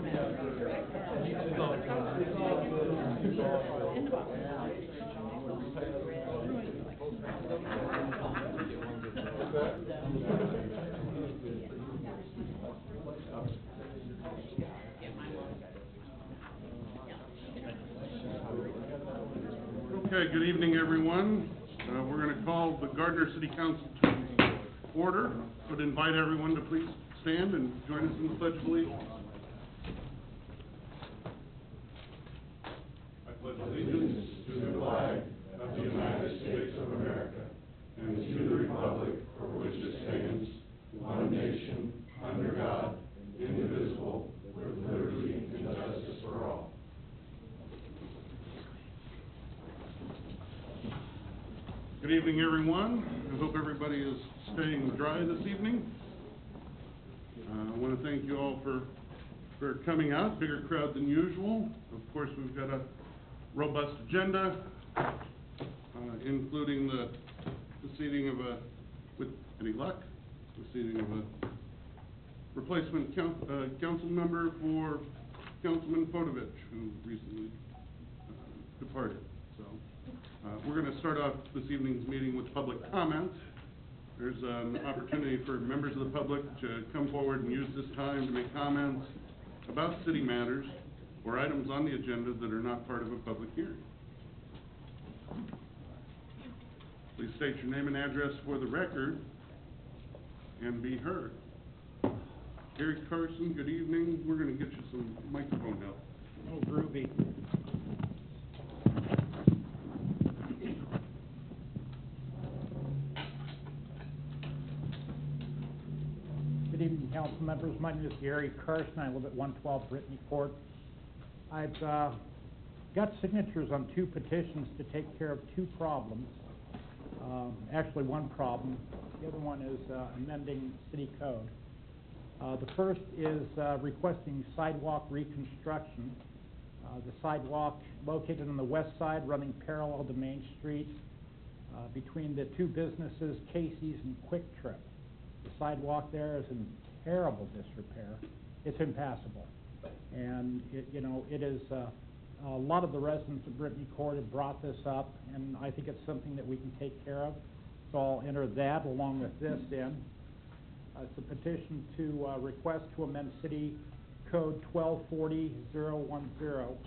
Okay, good evening, everyone. We're going to call the Gardner City Council to order. Would invite everyone to please stand and join us in the Pledge of Allegiance. I pledge allegiance to the flag of the United States of America and to the republic for which it stands, one nation, under God, indivisible, with liberty and justice for all. Good evening, everyone. I hope everybody is staying dry this evening. I want to thank you all for coming out. Bigger crowd than usual. Of course, we've got a robust agenda, including the seating of with any luck, the seating of a replacement council member for Councilman Podovich, who recently departed. So. We're going to start off this evening's meeting with public comments. There's an opportunity for members of the public to come forward and use this time to make comments about city matters or items on the agenda that are not part of a public hearing. Please state your name and address for the record and be heard. Gary Carson, good evening. We're going to get you some microphone help. Oh, groovy. Good evening, council members. My name is Gary Carson. I live at 112 Brittany Court. I've got signatures on 2 petitions to take care of 2 problems. Actually, 1 problem. The other one is amending city code. The first is requesting sidewalk reconstruction. The sidewalk located on the west side running parallel to Main Street between the 2 businesses, Casey's and Quick Trip. The sidewalk there is in terrible disrepair. It's impassable. And, it is, a lot of the residents of Brittany Court have brought this up, and I think it's something that we can take care of. So I'll enter that along with this in. It's a petition to request to amend City Code 1240-010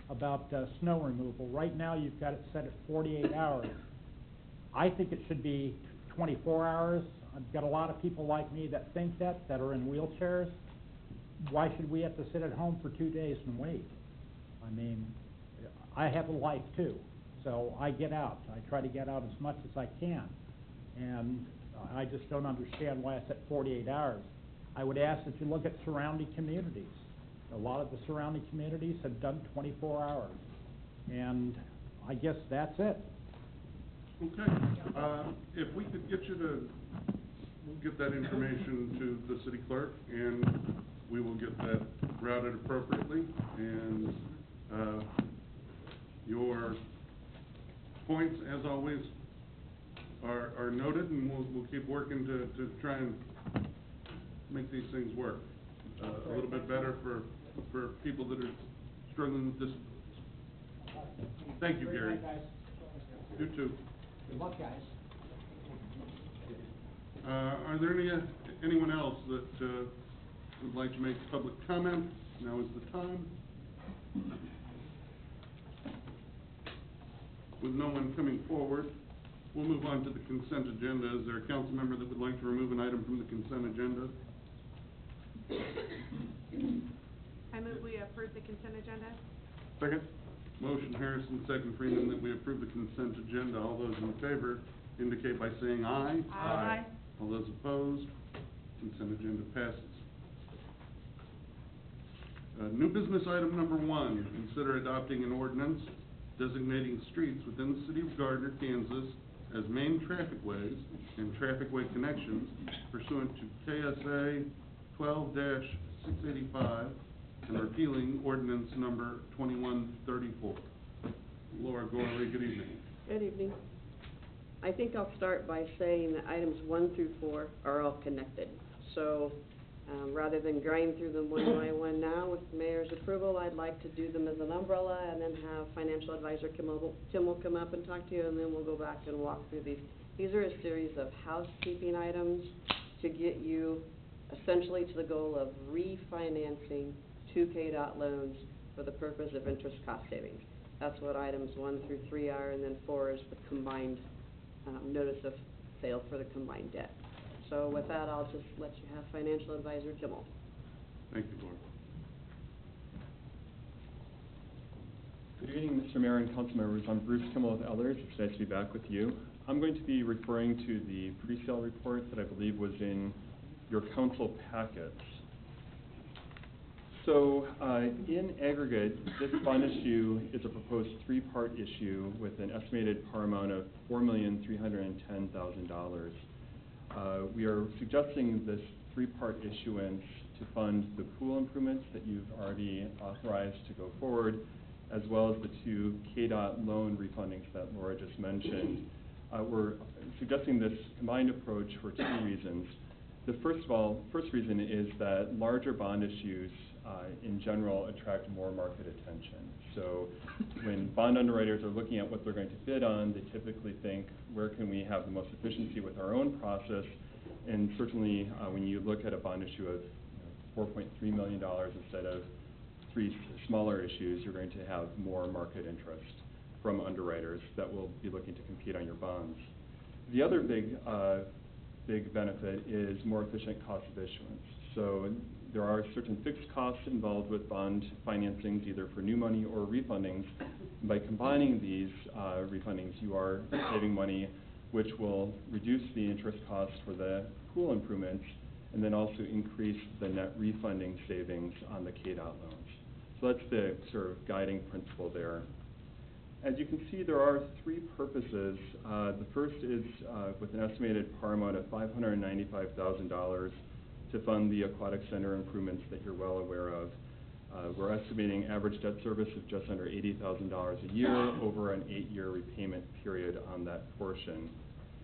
about snow removal. Right now, you've got it set at 48 hours. I think it should be 24 hours. I've got a lot of people like me that think that are in wheelchairs. Why should we have to sit at home for 2 days and wait? I mean, I have a life too, so I get out. I try to get out as much as I can, and I just don't understand why it's at 48 hours. I would ask that you look at surrounding communities. A lot of the surrounding communities have done 24 hours, and I guess that's it. Okay. If we could get you to, we'll get that information to the city clerk, and we will get that routed appropriately. And your points, as always, are noted, and we'll keep working to try and make these things work a little bit better for people that are struggling with disabilities. Thank you, Gary. You too. Good luck, guys. Are there anyone else that would like to make public comment? Now is the time. With no one coming forward, we'll move on to the consent agenda. Is there a council member that would like to remove an item from the consent agenda? I move we approve the consent agenda. Second. Motion Harrison, second Freeman, that we approve the consent agenda. All those in favor indicate by saying aye. Aye. All those opposed, consent agenda passes. New business item number 1, consider adopting an ordinance designating streets within the city of Gardner, Kansas as main trafficways and trafficway connections pursuant to KSA 12-685 and repealing ordinance number 2134. Laura Gorley, good evening. Good evening. I think I'll start by saying that items 1 through 4 are all connected. So rather than grind through them one by one now, with the mayor's approval, I'd like to do them as an umbrella and then have financial advisor Kim will come up and talk to you, and then we'll go back and walk through these. These are a series of housekeeping items to get you essentially to the goal of refinancing two KDOT loans for the purpose of interest cost savings. That's what items 1 through 3 are, and then 4 is the combined notice of sale for the combined debt. So with that, I'll just let you have financial advisor Kimmel. Thank you, Laura. Good evening, Mr. Mayor and council members. I'm Bruce Kimmel with Elders. It's nice to be back with you. I'm going to be referring to the pre-sale report that I believe was in your council packets. So in aggregate, this bond issue is a proposed 3-part issue with an estimated par amount of $4,310,000. We are suggesting this 3-part issuance to fund the pool improvements that you've already authorized to go forward, as well as the 2 KDOT loan refundings that Laura just mentioned. We're suggesting this combined approach for 2 reasons. The first reason is that larger bond issues in general attract more market attention. So when bond underwriters are looking at what they're going to bid on, they typically think, where can we have the most efficiency with our own process? And certainly when you look at a bond issue of $4.3 million instead of 3 smaller issues, you're going to have more market interest from underwriters that will be looking to compete on your bonds. The other big benefit is more efficient cost of issuance. So there are certain fixed costs involved with bond financings, either for new money or refundings. By combining these refundings, you are saving money, which will reduce the interest costs for the pool improvements, and then also increase the net refunding savings on the KDOT loans. So that's the sort of guiding principle there. As you can see, there are 3 purposes. The first is with an estimated par amount of $595,000 to fund the aquatic center improvements that you're well aware of. We're estimating average debt service of just under $80,000 a year over an 8-year repayment period on that portion.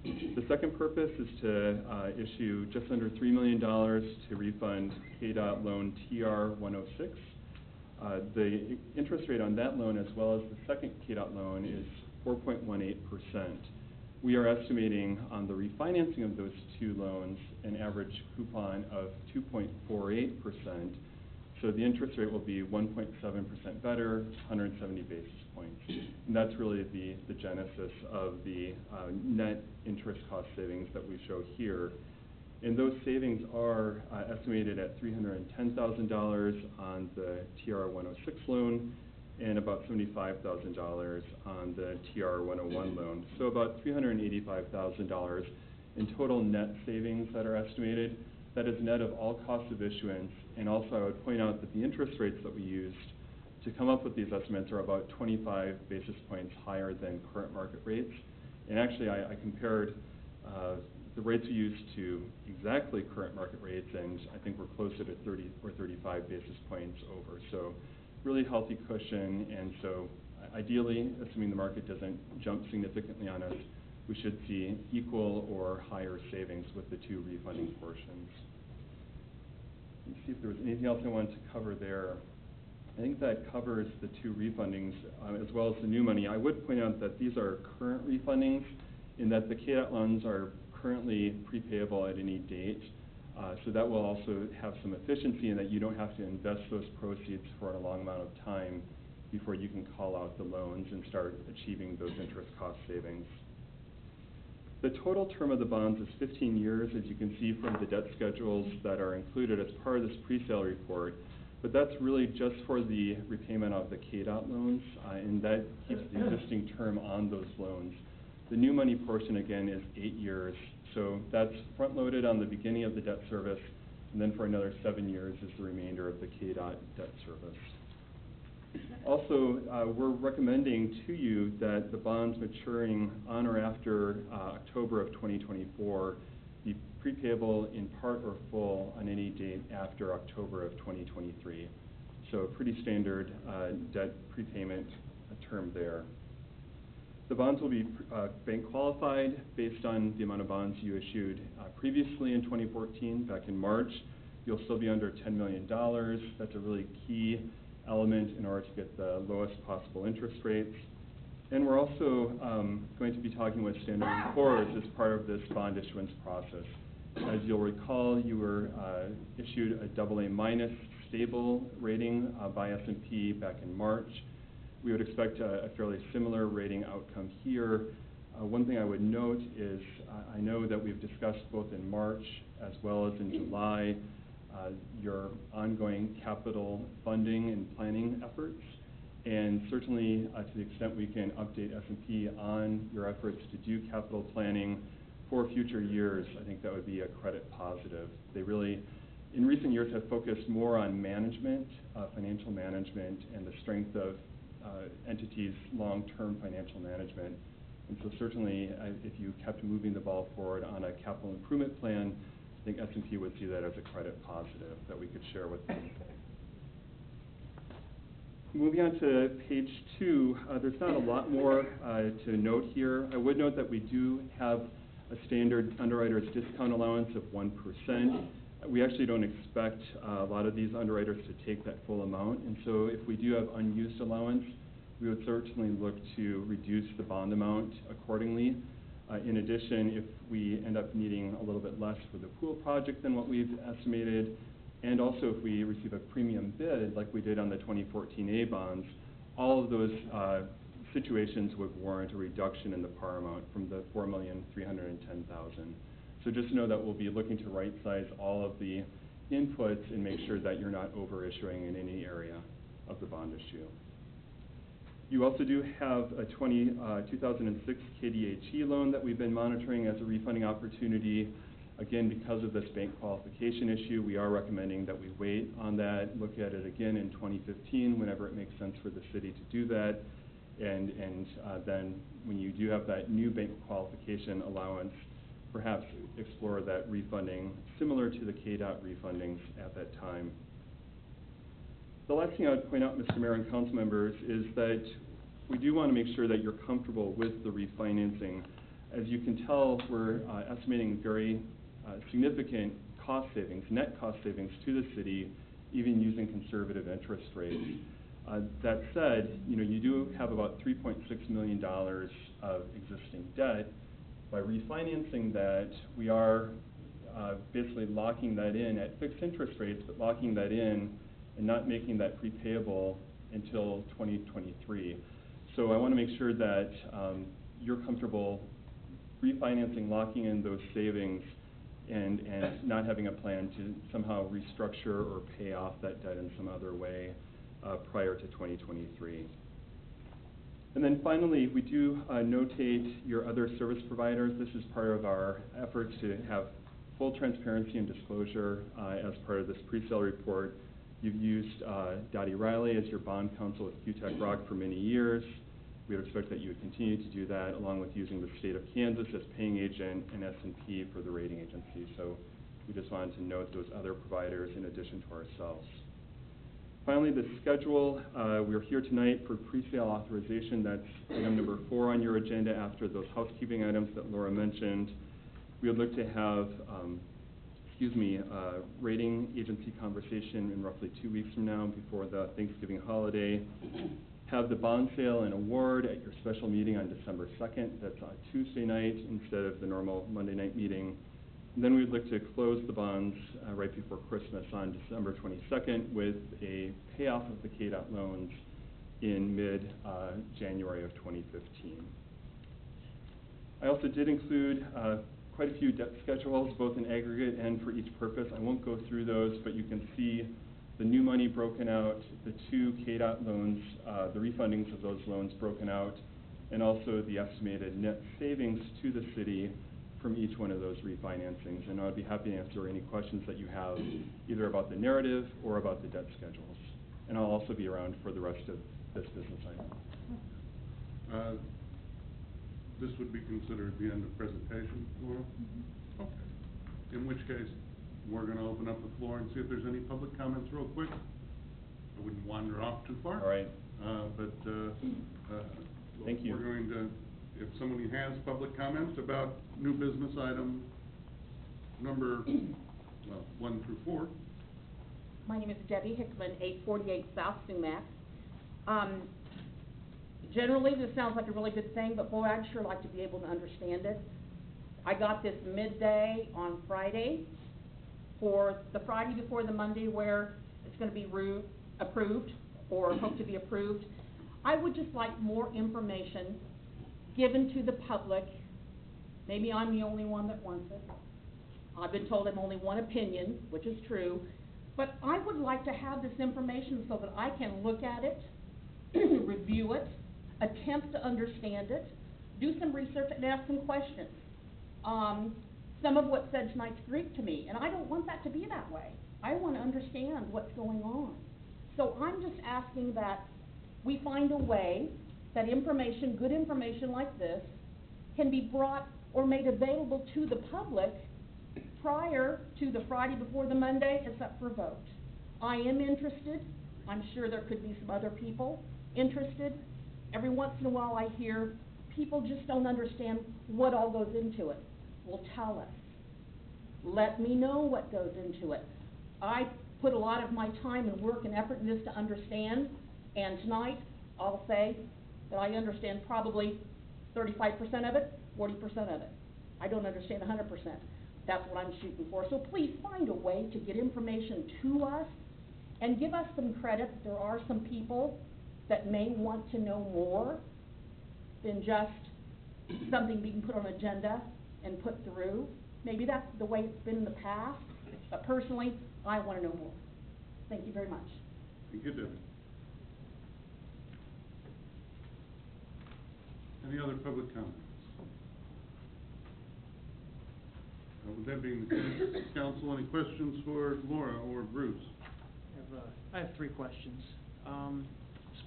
The second purpose is to issue just under $3 million to refund KDOT loan TR 106. The interest rate on that loan, as well as the second KDOT loan, is 4.18%. We are estimating on the refinancing of those 2 loans an average coupon of 2.48%. So the interest rate will be 1.7% better, 170 basis points. And that's really the genesis of the net interest cost savings that we show here. And those savings are estimated at $310,000 on the TR 106 loan and about $75,000 on the TR 101 loan. So about $385,000 in total net savings that are estimated. That is net of all costs of issuance. And also I would point out that the interest rates that we used to come up with these estimates are about 25 basis points higher than current market rates. And actually I compared the rates we used to exactly current market rates, and I think we're closer to 30 or 35 basis points over. So really healthy cushion, and so ideally, assuming the market doesn't jump significantly on us, we should see equal or higher savings with the 2 refunding portions. Let's see if there was anything else I wanted to cover there. I think that covers the 2 refundings as well as the new money. I would point out that these are current refundings in that the KDOT loans are currently prepayable at any date. So that will also have some efficiency in that you don't have to invest those proceeds for a long amount of time before you can call out the loans and start achieving those interest cost savings. The total term of the bonds is 15 years, as you can see from the debt schedules that are included as part of this pre-sale report. But that's really just for the repayment of the KDOT loans, and that keeps the existing term on those loans. The new money portion, again, is 8 years. So that's front-loaded on the beginning of the debt service, and then for another 7 years is the remainder of the KDOT debt service. Also, we're recommending to you that the bonds maturing on or after October of 2024 be prepayable in part or full on any date after October of 2023. So a pretty standard debt prepayment term there. The bonds will be bank qualified based on the amount of bonds you issued previously in 2014, back in March. You'll still be under $10 million. That's a really key element in order to get the lowest possible interest rates. And we're also going to be talking with Standard & Poor's as part of this bond issuance process. As you'll recall, you were issued a AA- stable rating by S&P back in March. We would expect a fairly similar rating outcome here. One thing I would note is I know that we've discussed both in March as well as in July your ongoing capital funding and planning efforts. And certainly, to the extent we can update S&P on your efforts to do capital planning for future years, I think that would be a credit positive. They really, in recent years, have focused more on management, financial management, and the strength of entities' long-term financial management. And so certainly, if you kept moving the ball forward on a capital improvement plan, I think S&P would see that as a credit positive that we could share with them. Moving on to page 2, there's not a lot more to note here. I would note that we do have a standard underwriter's discount allowance of 1%. We actually don't expect a lot of these underwriters to take that full amount, and so if we do have unused allowance, we would certainly look to reduce the bond amount accordingly. In addition, if we end up needing a little bit less for the pool project than what we've estimated, and also if we receive a premium bid like we did on the 2014A bonds, all of those situations would warrant a reduction in the par amount from the $4,310,000. So just know that we'll be looking to right-size all of the inputs and make sure that you're not over-issuing in any area of the bond issue. You also do have a 2006 KDHE loan that we've been monitoring as a refunding opportunity. Again, because of this bank qualification issue, we are recommending that we wait on that, look at it again in 2015 whenever it makes sense for the city to do that. And then when you do have that new bank qualification allowance, perhaps explore that refunding similar to the KDOT refundings at that time. The last thing I would point out, Mr. Mayor and council members, is that we do want to make sure that you're comfortable with the refinancing. As you can tell, we're estimating very significant cost savings, net cost savings to the city, even using conservative interest rates. That said, you do have about $3.6 million of existing debt. By refinancing that, we are basically locking that in at fixed interest rates, but locking that in and not making that prepayable until 2023. So I want to make sure that you're comfortable refinancing, locking in those savings, and not having a plan to somehow restructure or pay off that debt in some other way prior to 2023. And then finally, we do notate your other service providers. This is part of our efforts to have full transparency and disclosure as part of this pre-sale report. You've used Dottie Riley as your bond counsel with QTech Rock for many years. We would expect that you would continue to do that, along with using the state of Kansas as paying agent and S&P for the rating agency. So we just wanted to note those other providers in addition to ourselves. Finally, the schedule. We're here tonight for pre-sale authorization. That's item number 4 on your agenda after those housekeeping items that Laura mentioned. We would look to have rating agency conversation in roughly 2 weeks from now, before the Thanksgiving holiday. Have the bond sale and award at your special meeting on December 2nd. That's on Tuesday night instead of the normal Monday night meeting. And then we'd look to close the bonds right before Christmas on December 22nd with a payoff of the KDOT loans in mid-January of 2015. I also did include quite a few debt schedules, both in aggregate and for each purpose. I won't go through those, but you can see the new money broken out, the 2 KDOT loans, the refundings of those loans broken out, and also the estimated net savings to the city from each one of those refinancings. And I'd be happy to answer any questions that you have, either about the narrative or about the debt schedules. And I'll also be around for the rest of this business item. This would be considered the end of presentation, Laura? Okay. In which case, we're going to open up the floor and see if there's any public comments real quick. I wouldn't wander off too far. All right. Thank you. We're going to, if somebody has public comments about new business item number 1 through 4, My name is Debbie Hickman, 848 South Sumac. Generally, this sounds like a really good thing, but boy, I'd sure like to be able to understand it. I got this midday on Friday, for the Friday before the Monday where it's going to be approved or hope to be approved. I would just like more information given to the public. Maybe I'm the only one that wants it. I've been told I'm only one opinion, which is true, but I would like to have this information so that I can look at it, review it, attempt to understand it, do some research and ask some questions. Some of what's said tonight's Greek to me, and I don't want that to be that way. I want to understand what's going on. So I'm just asking that we find a way that information, good information like this, can be brought or made available to the public prior to the Friday before the Monday, except for vote. I am interested. I'm sure there could be some other people interested. Every once in a while I hear people just don't understand what all goes into it. Well, tell us. Let me know what goes into it. I put a lot of my time and work and effort in this to understand, and tonight I'll say that I understand probably 35% of it, 40% of it. I don't understand 100%. That's what I'm shooting for. So please find a way to get information to us and give us some credit. There are some people that may want to know more than just something being put on an agenda and put through. Maybe that's the way it's been in the past, but personally, I want to know more. Thank you very much. Thank you, Debbie. Any other public comments? With that being the case, council, any questions for Laura or Bruce? I have three questions.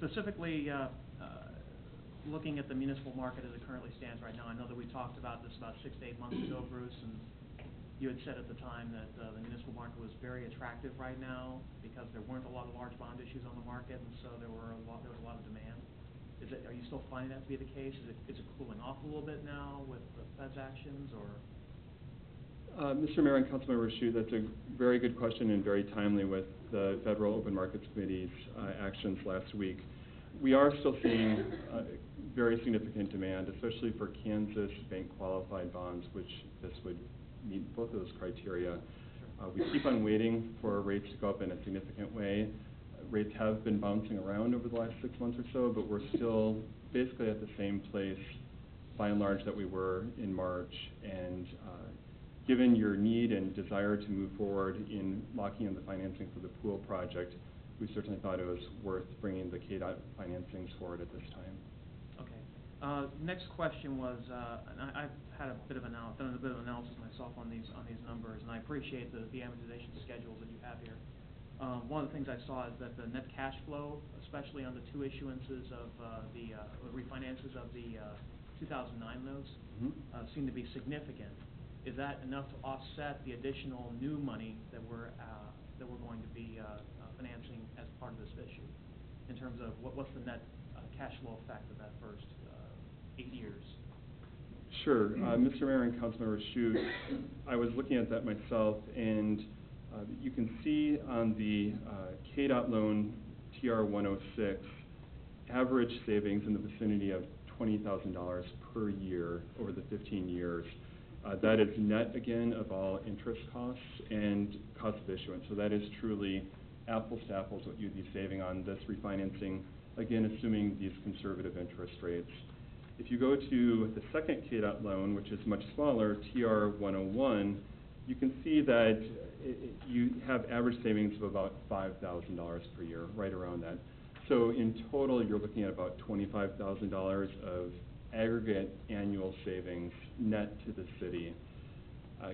Specifically, looking at the municipal market as it currently stands right now, I know that we talked about this about 6 to 8 months ago, Bruce, and you had said at the time that the municipal market was very attractive right now because there weren't a lot of large bond issues on the market, and so there was a lot of demand. Are you still finding that to be the case? Is it cooling off a little bit now with the Fed's actions, or? Mr. Mayor and Councilmember Shu, that's a very good question and very timely with the Federal Open Markets Committee's actions last week. We are still seeing very significant demand, especially for Kansas bank qualified bonds, which this would meet both of those criteria. We keep on waiting for rates to go up in a significant way. Rates have been bouncing around over the last 6 months or so, but we're still basically at the same place by and large that we were in March. And given your need and desire to move forward in locking in the financing for the pool project, we certainly thought it was worth bringing the KDOT financings forward at this time. Okay. Next question was, and I've had done a bit of analysis myself on these numbers, and I appreciate the amortization schedules that you have here. One of the things I saw is that the net cash flow, especially on the two issuances of the refinances of the 2009 notes, seem to be significant. Is that enough to offset the additional new money that we're going to be financing as part of this issue, in terms of what's the net cash flow effect of that first 8 years? Sure. Mr. Mayor and Councilmember Shu, I was looking at that myself, and you can see on the KDOT loan TR 106, average savings in the vicinity of $20,000 per year over the 15 years. That is net, again, of all interest costs and cost of issuance. So that is truly apples to apples what you'd be saving on this refinancing, again, assuming these conservative interest rates. If you go to the second KDOT loan, which is much smaller, TR 101, you can see that you have average savings of about $5,000 per year, right around that. So in total, you're looking at about $25,000 of aggregate annual savings net to the city.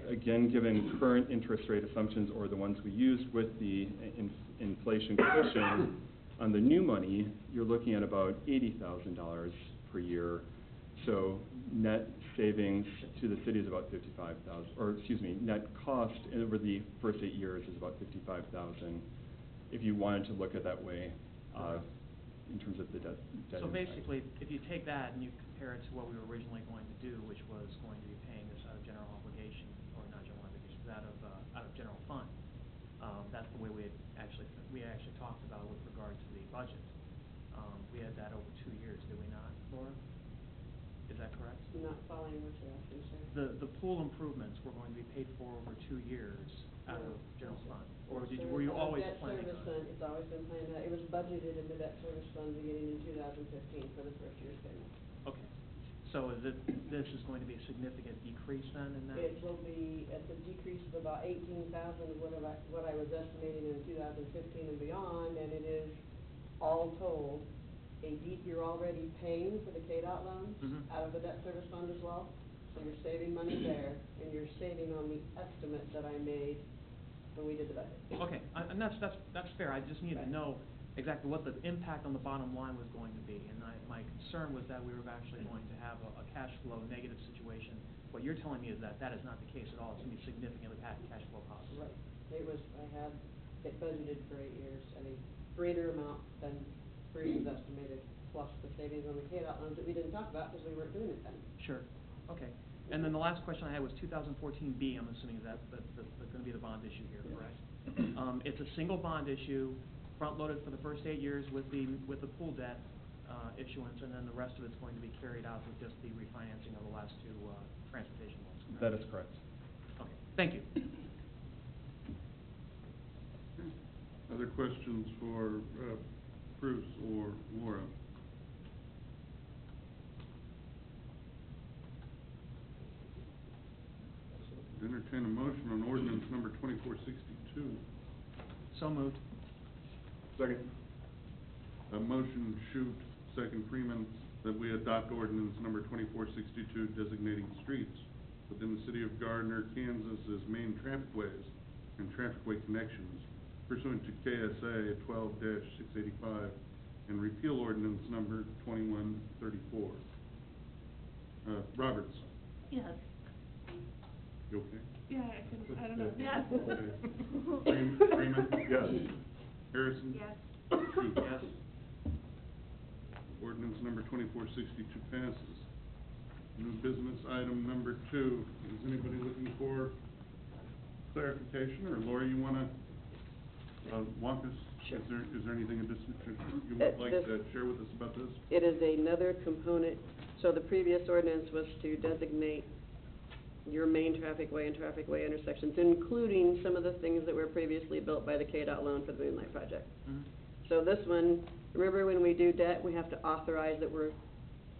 Again, given current interest rate assumptions or the ones we used with the inflation cushion on the new money, you're looking at about $80,000 per year. So net savings to the city is about $55,000, or excuse me, net cost over the first 8 years is about $55,000. If you wanted to look at that way, in terms of the debt. So basically, if you take that and you compare it to what we were originally going to do, which was going to be paying this out of general obligation, or not general obligation, out of general fund, That's the way we actually talked about with regard to the budget. We had that over 2 years, did we not, Laura? Is that correct? I'm not following what you're asking, sir. The pool improvements were going to be paid for over 2 years out of general fund? Or were you Sir, always debt planning service on? fund, it's always been planned, it was budgeted in the debt service fund beginning in 2015 for the first year's payment. Okay, so this is going to be a significant decrease then in that? It will be at the decrease of about 18,000 of what I was estimating in 2015 and beyond, and it is all told, you're already paying for the KDOT loans Mhm. out of the debt service fund as well, so you're saving money there, and you're saving on the estimate that I made when we did the budget. Okay, and that's fair, I just needed to Right. know exactly what the impact on the bottom line was going to be, and my concern was that we were actually going to have a cash flow negative situation. What you're telling me is that is not the case at all, it's going to be significantly cash flow positive. Right, I had it budgeted for 8 years, at a greater amount than Bruce estimated, plus the savings on the KDOT loans that we didn't talk about because we weren't doing it then. Sure, okay. And then the last question I had was 2014B, I'm assuming that's going to be the bond issue here, correct? It's a single bond issue, front-loaded for the first 8 years with the pool debt issuance, and then the rest of it's going to be carried out with just the refinancing of the last 2 transportation loans. That is correct. Okay, thank you. Other questions for Bruce or Laura? Entertain a motion on ordinance number 2462. So moved. Second. A motion, Shute, second Freeman, that we adopt ordinance number 2462 designating streets within the city of Gardner, Kansas as main trafficways and trafficway connections pursuant to KSA 12-685 and repeal ordinance number 2134. Roberts? Yes. You okay? Yeah, I don't know. Yes. Okay. Freeman? Yes. Harrison? Yes. Shute? Yes. Ordinance number 2462 passes. New business item number 2. Is anybody looking for clarification, or Laura, you wanna walk us? Sure. Is there anything additional you would like to share with us about this? It is another component, so the previous ordinance was to designate your main trafficway and trafficway intersections, including some of the things that were previously built by the KDOT loan for the Moonlight Project. Mhm. So this one, remember when we do debt, we have to authorize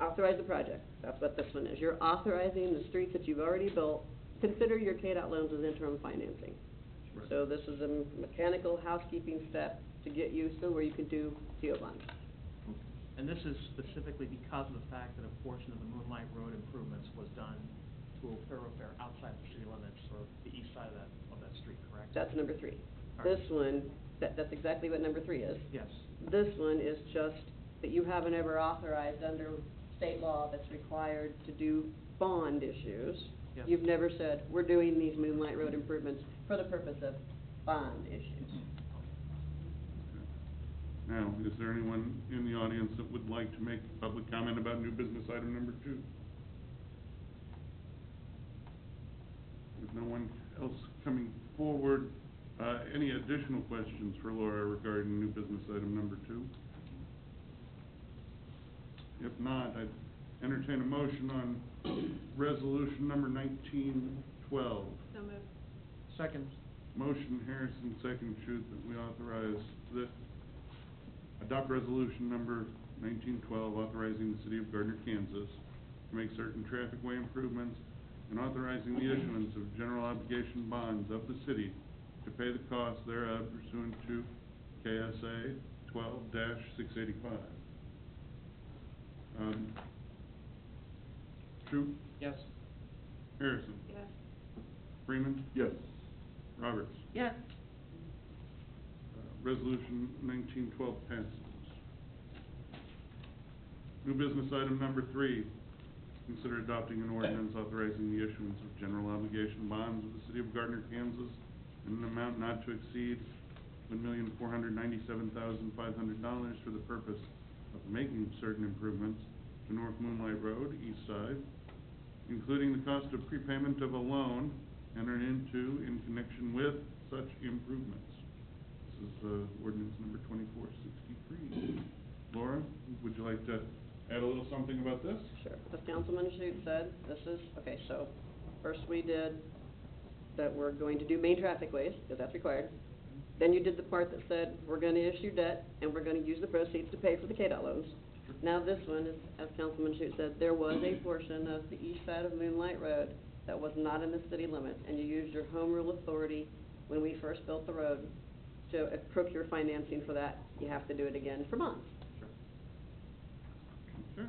authorize the project. That's what this one is. You're authorizing the streets that you've already built. Consider your KDOT loans as interim financing. Right. So this is a mechanical housekeeping step to get you so where you can do CO bonds. And this is specifically because of the fact that a portion of the Moonlight Road improvements was done to a thoroughfare outside the city limits, or the east side of that street, correct? That's number 3. All right. This one, that's exactly what number 3 is. Yes. This one is just that you haven't ever authorized under state law that's required to do bond issues. Yes. You've never said, we're doing these Moonlight Road improvements for the purpose of bond issues. Now, is there anyone in the audience that would like to make public comment about new business item number 2? With no one else coming forward, any additional questions for Laura regarding new business item number 2? If not, I'd entertain a motion on resolution number 1912. So moved. Second. Motion Harrison, second Shute, that we adopt resolution number 1912, authorizing the city of Gardner, Kansas to make certain trafficway improvements and authorizing the issuance of general obligation bonds of the city to pay the costs thereof pursuant to KSA 12-685. Shute? Yes. Harrison? Yes. Freeman? Yes. Roberts? Yes. Resolution 1912 passes. New business item number 3, consider adopting an ordinance authorizing the issuance of general obligation bonds of the city of Gardner, Kansas in an amount not to exceed $1,497,500 for the purpose of making certain improvements to North Moonlight Road, east side, including the cost of prepayment of a loan entered into in connection with such improvements. is, ordinance number 2463. Laura, would you like to add a little something about this? Sure. As Councilman Shute said, this is, okay, so first we did that we're going to do main traffic ways, because that's required. Then you did the part that said, we're gonna issue debt, and we're gonna use the proceeds to pay for the KDOT loans. Now this one is, as Councilman Shute said, there was a portion of the east side of Moonlight Road that was not in the city limits, and you used your home rule authority when we first built the road to procure financing for that. You have to do it again for bonds. Okay.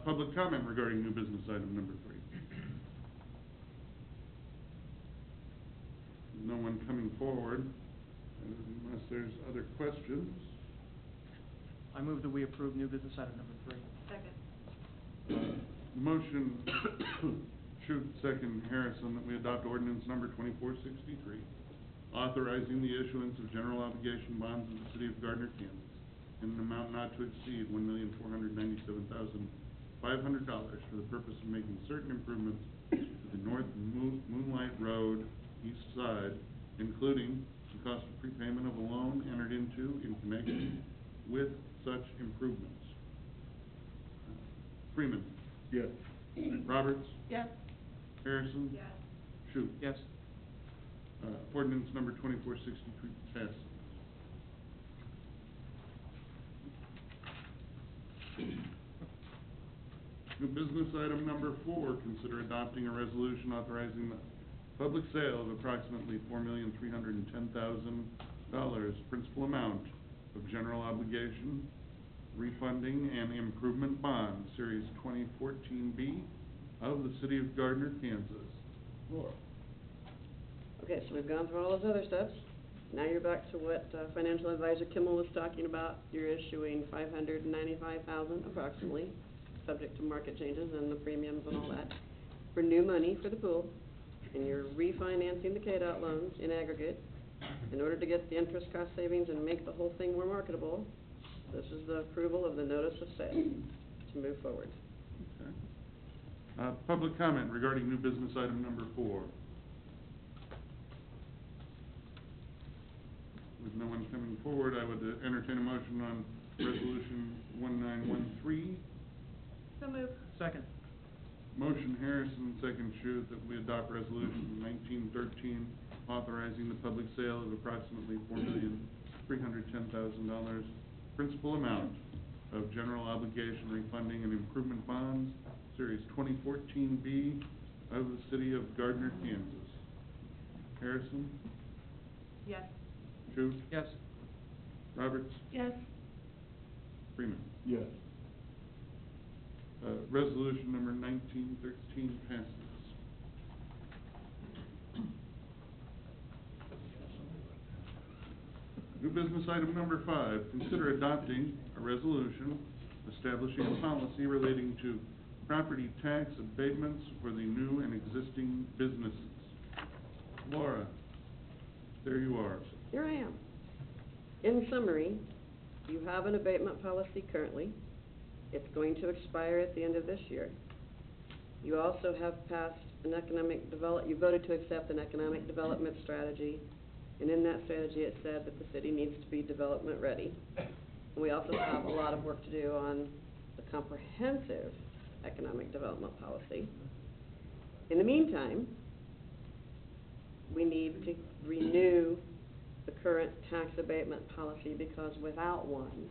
Public comment regarding new business item number 3. No one coming forward, unless there's other questions. I move that we approve new business item number 3. Second. Motion, Shute, second Harrison, that we adopt ordinance number 2463, authorizing the issuance of general obligation bonds of the city of Gardner, Kansas, in an amount not to exceed $1,497,500 for the purpose of making certain improvements to the North Moonlight Road east side, including the cost of prepayment of a loan entered into in connection with such improvements. Freeman. Yes. Roberts. Yes. Harrison. Yes. Shute. Yes. Ordinance number 2463 passes. New business item number 4, consider adopting a resolution authorizing the public sale of approximately $4,310,000 principal amount of general obligation, refunding and improvement bond, series 2014B, of the city of Gardner, Kansas. Laura. Okay, so we've gone through all those other steps. Now you're back to what Financial Advisor Kimmel was talking about. You're issuing $595,000 approximately, subject to market changes and the premiums and all that, for new money for the pool, and you're refinancing the KDOT loans in aggregate in order to get the interest cost savings and make the whole thing more marketable. This is the approval of the notice of sale to move forward. Okay. Public comment regarding new business item number 4. With no one coming forward, I would entertain a motion on resolution 1913. So move. Second. Motion Harrison, second Shute, that we adopt resolution 1913, authorizing the public sale of approximately $4,310,000 principal amount of general obligation refunding and improvement bonds, series 2014B, of the city of Gardner, Kansas. Harrison. Yes. Shute. Yes. Roberts. Yes. Freeman. Yes. Resolution number 1913 passes. New business item number 5, consider adopting a resolution establishing a policy relating to property tax abatements for the new and existing businesses. Laura, there you are. Here I am. In summary, you have an abatement policy currently. It's going to expire at the end of this year. You also have passed an you voted to accept an economic development strategy, and in that strategy it said that the city needs to be development ready. And we also have a lot of work to do on the comprehensive economic development policy. In the meantime, we need to renew the current tax abatement policy, because without one,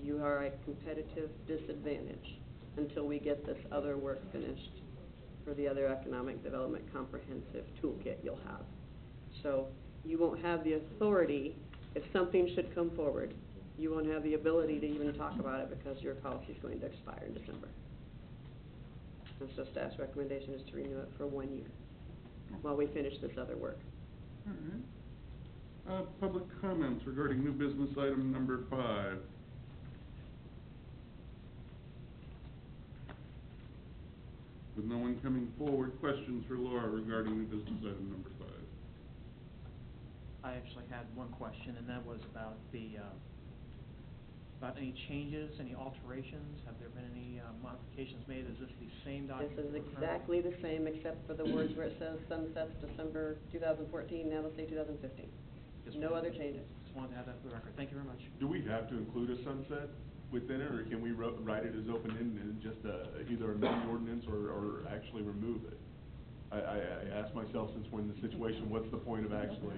you are at competitive disadvantage until we get this other work finished for the other economic development comprehensive toolkit you'll have. So you won't have the authority, if something should come forward, you won't have the ability to even talk about it because your policy is going to expire in December. And so staff's recommendation is to renew it for 1 year while we finish this other work. All right. Public comments regarding new business item number 5. With no one coming forward, questions for Laura regarding new business item number 5. I actually had one question, and that was about the, about any changes, any alterations? Have there been any modifications made? Is this the same document? This is we're currently- exactly the same, except for the words where it says sunsets December 2014, now it'll say 2015. Just No one. other changes. wanted to have that for the record. Thank you very much. Do we have to include a sunset within it, or can we write it as open-ended and just, either amend the ordinance or actually remove it? I asked myself, since we're in the situation, what's the point of actually,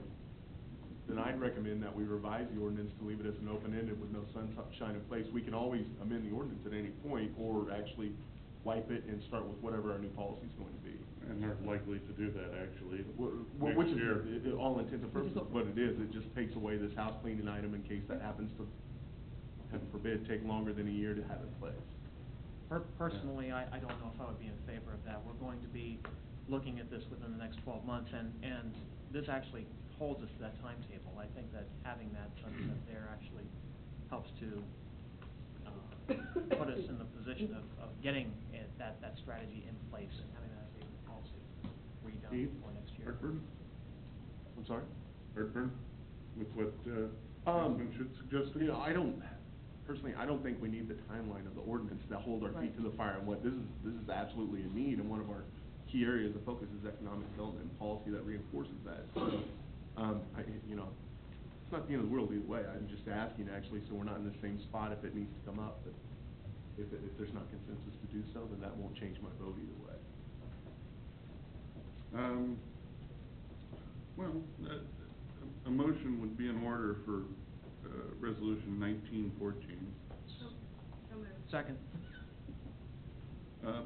then I'd recommend that we revise the ordinance to leave it as an open-ended with no sunshine in place. We can always amend the ordinance at any point, or actually wipe it and start with whatever our new policy is going to be. And they're likely to do that, actually, Which next year. is, all intents and purposes, what it is. It just takes away this house cleaning item in case that happens to, heaven forbid, take longer than a year to have in place. Personally, I don't know if I would be in favor of that. We're going to be looking at this within the next 12 months, and this actually holds us to that timetable. I think that having that sunset there actually helps to put us in the position of getting that strategy in place and having that as a policy redone Keith, for next year. Heartburn? I'm sorry? Heartburn with what, Councilman should suggest? You know, personally, I don't think we need the timeline of the ordinance to hold our feet to the fire. And what this is absolutely a need, and one of our key areas of focus is economic development and policy that reinforces that. So, you know, it's not the end of the world either way. I'm just asking, actually, so we're not in the same spot if it needs to come up. But if there's not consensus to do so, then that won't change my vote either way. Well, a motion would be in order for, resolution 1914. So moved. Second.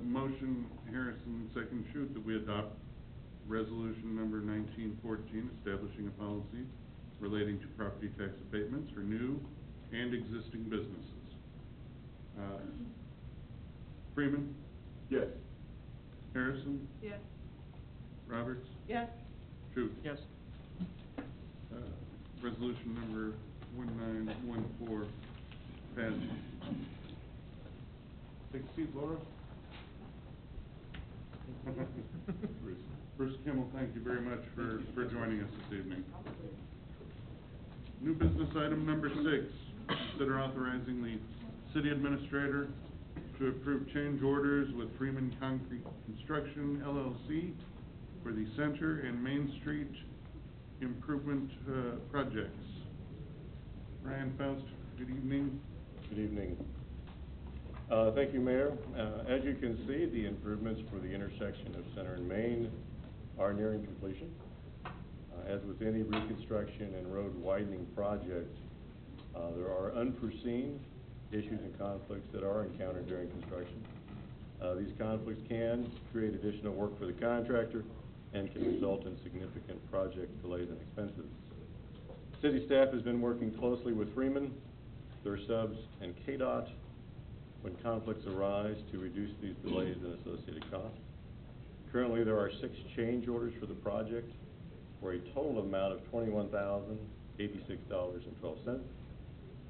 Motion Harrison, second Shute, that we adopt resolution number 1914, establishing a policy relating to property tax abatements for new and existing businesses. Freeman? Yes. Harrison? Yes. Roberts? Yes. Shute? Yes. Resolution number 1914 passes. Take a seat, Laura. Bruce Kimmel, thank you very much for joining us this evening. New business item number 6, consider authorizing the city administrator to approve change orders with Freeman Concrete Construction LLC for the Center and Main Street improvement projects. Ryan Faust, good evening. Good evening. Thank you, Mayor. As you can see, the improvements for the intersection of Center and Main are nearing completion. As with any reconstruction and road widening project, there are unforeseen issues and conflicts that are encountered during construction. These conflicts can create additional work for the contractor and can result in significant project delays and expenses. City staff has been working closely with Freeman, their subs, and KDOT when conflicts arise to reduce these delays and associated costs. Currently, there are 6 change orders for the project for a total amount of $21,086.12.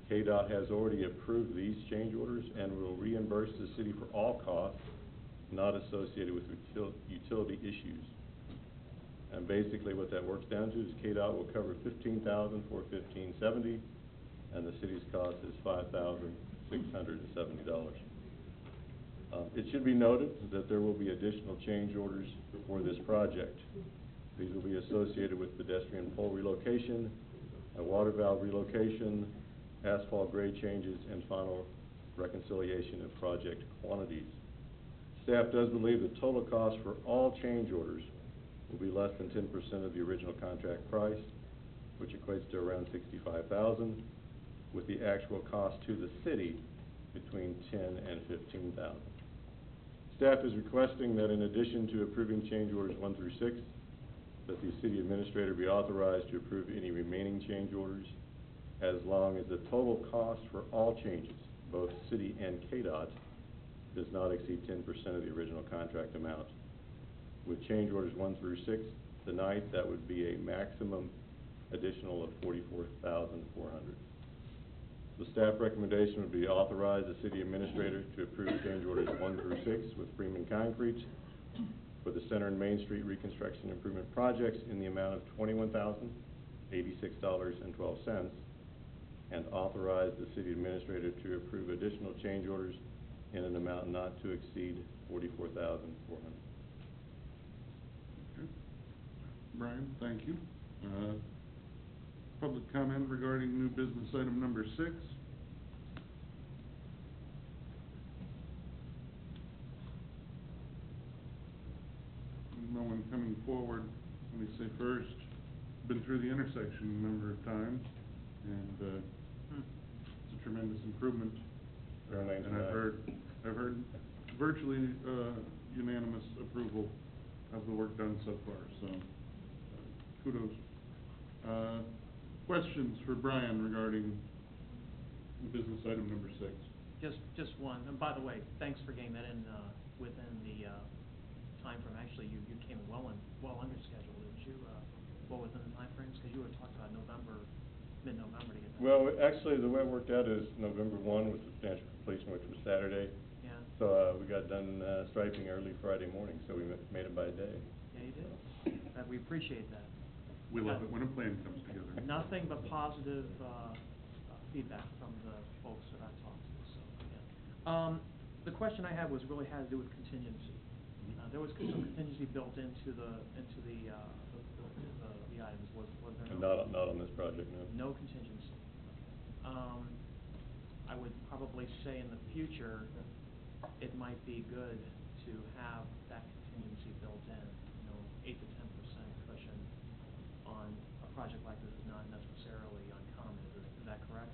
KDOT has already approved these change orders and will reimburse the city for all costs not associated with utility issues. And basically what that works down to is KDOT will cover $15,000 for $1570, and the city's cost is $5,670. It should be noted that there will be additional change orders for this project. These will be associated with pedestrian pole relocation, a water valve relocation, asphalt grade changes, and final reconciliation of project quantities. Staff does believe the total cost for all change orders will be less than 10% of the original contract price, which equates to around $65,000, with the actual cost to the city between $10,000 and $15,000. Staff is requesting that in addition to approving change orders 1 through 6, that the city administrator be authorized to approve any remaining change orders as long as the total cost for all changes, both city and KDOT, does not exceed 10% of the original contract amount. With change orders 1 through 6 tonight, that would be a maximum additional of $44,400. The staff recommendation would be authorize the city administrator to approve change orders 1 through 6 with Freeman Concrete for the Center and Main Street reconstruction improvement projects in the amount of $21,086.12, and authorize the city administrator to approve additional change orders in an amount not to exceed $44,400. Okay. Brian, thank you. public comment regarding new business item number 6? No one coming forward. Let me say first, been through the intersection a number of times, and, it's a tremendous improvement. Very nice And I've heard virtually, unanimous approval of the work done so far, so, kudos. Questions for Brian regarding business item number 6? Just one, and by the way, thanks for getting that in, within the, time frame. Actually, you came well under schedule, didn't you, well within the time frames? Because you were talking about mid-November to get that. Well, actually, the way it worked out is November 1 was substantial completion, which was Saturday. Yeah. So, we got done, striping early Friday morning, so we made it by a day. Yeah, you did. We appreciate that. We love it when a plan comes together. Nothing but positive, feedback from the folks that I've talked to, so, yeah. The question I had really had to do with contingency. There was some contingency built into the items, was there not? Not on this project, no. No contingency. I would probably say in the future, it might be good to have that contingency built in, 8 to 10% cushion on a project like this is not necessarily uncommon, is that correct?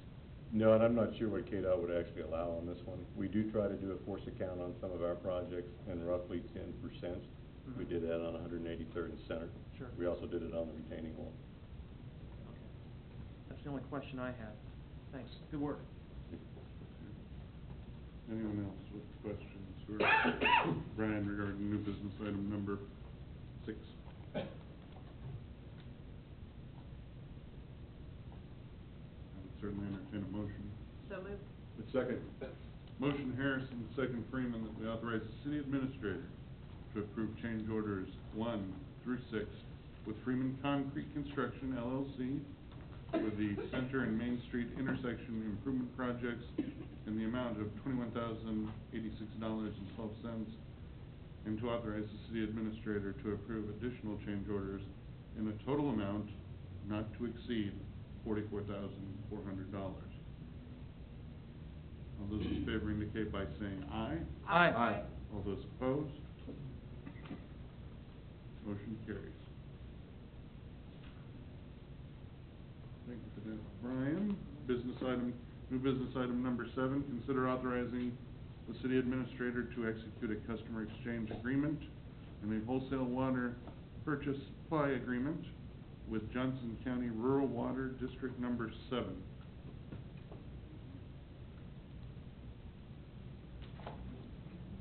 No, and I'm not sure what KDOT would actually allow on this one. We do try to do a force account on some of our projects, and roughly 10%. We did that on 183rd and Center. Sure. We also did it on the retaining wall. Okay. That's the only question I had. Thanks. Good work. Anyone else with questions for Brian regarding new business item number 6? I would certainly entertain a motion. So moved. A second. Motion Harrison, second Freeman, that we authorize the city administrator to approve change orders 1 through 6 with Freeman Concrete Construction LLC for the Center and Main Street intersection improvement projects in the amount of $21,086.12, and to authorize the city administrator to approve additional change orders in a total amount not to exceed $44,400. All those in favor indicate by saying aye. Aye. All those opposed? Motion carries. Thank you for that, Brian. New business item number 7, consider authorizing the city administrator to execute a customer exchange agreement and a wholesale water purchase supply agreement with Johnson County Rural Water District Number 7.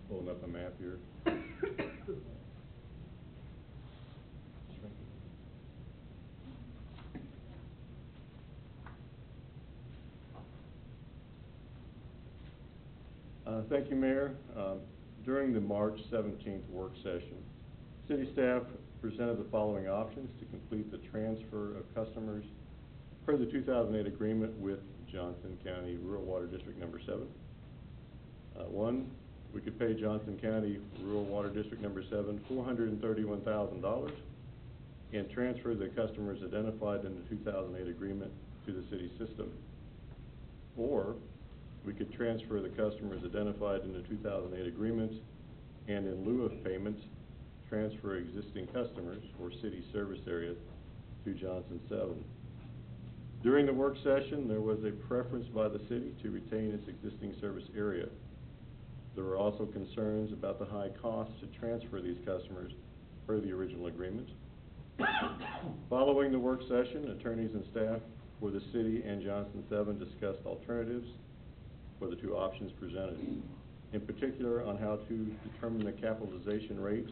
Pulling up a map here. Thank you, Mayor. During the March 17th work session, city staff presented the following options to complete the transfer of customers per the 2008 agreement with Johnson County Rural Water District Number 7. 1, we could pay Johnson County Rural Water District Number 7 $431,000 and transfer the customers identified in the 2008 agreement to the city system. Or we could transfer the customers identified in the 2008 agreement and in lieu of payment, transfer existing customers or city service area to Johnson 7. During the work session, there was a preference by the city to retain its existing service area. There were also concerns about the high cost to transfer these customers per the original agreement. Following the work session, attorneys and staff for the city and Johnson 7 discussed alternatives for the 2 options presented, in particular on how to determine the capitalization rate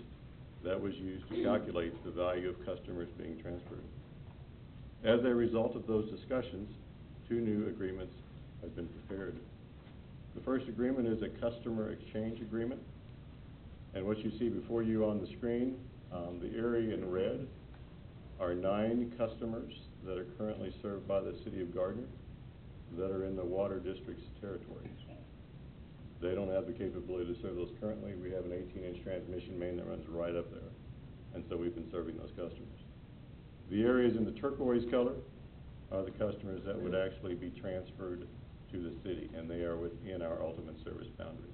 that was used to calculate the value of customers being transferred. As a result of those discussions, 2 new agreements have been prepared. The first agreement is a customer exchange agreement, and what you see before you on the screen, the area in red are 9 customers that are currently served by the city of Gardner that are in the water district's territories. They don't have the capability to serve those currently. We have an 18-inch transmission main that runs right up there, and so we've been serving those customers. The areas in the turquoise color are the customers that would actually be transferred to the city, and they are within our ultimate service boundary.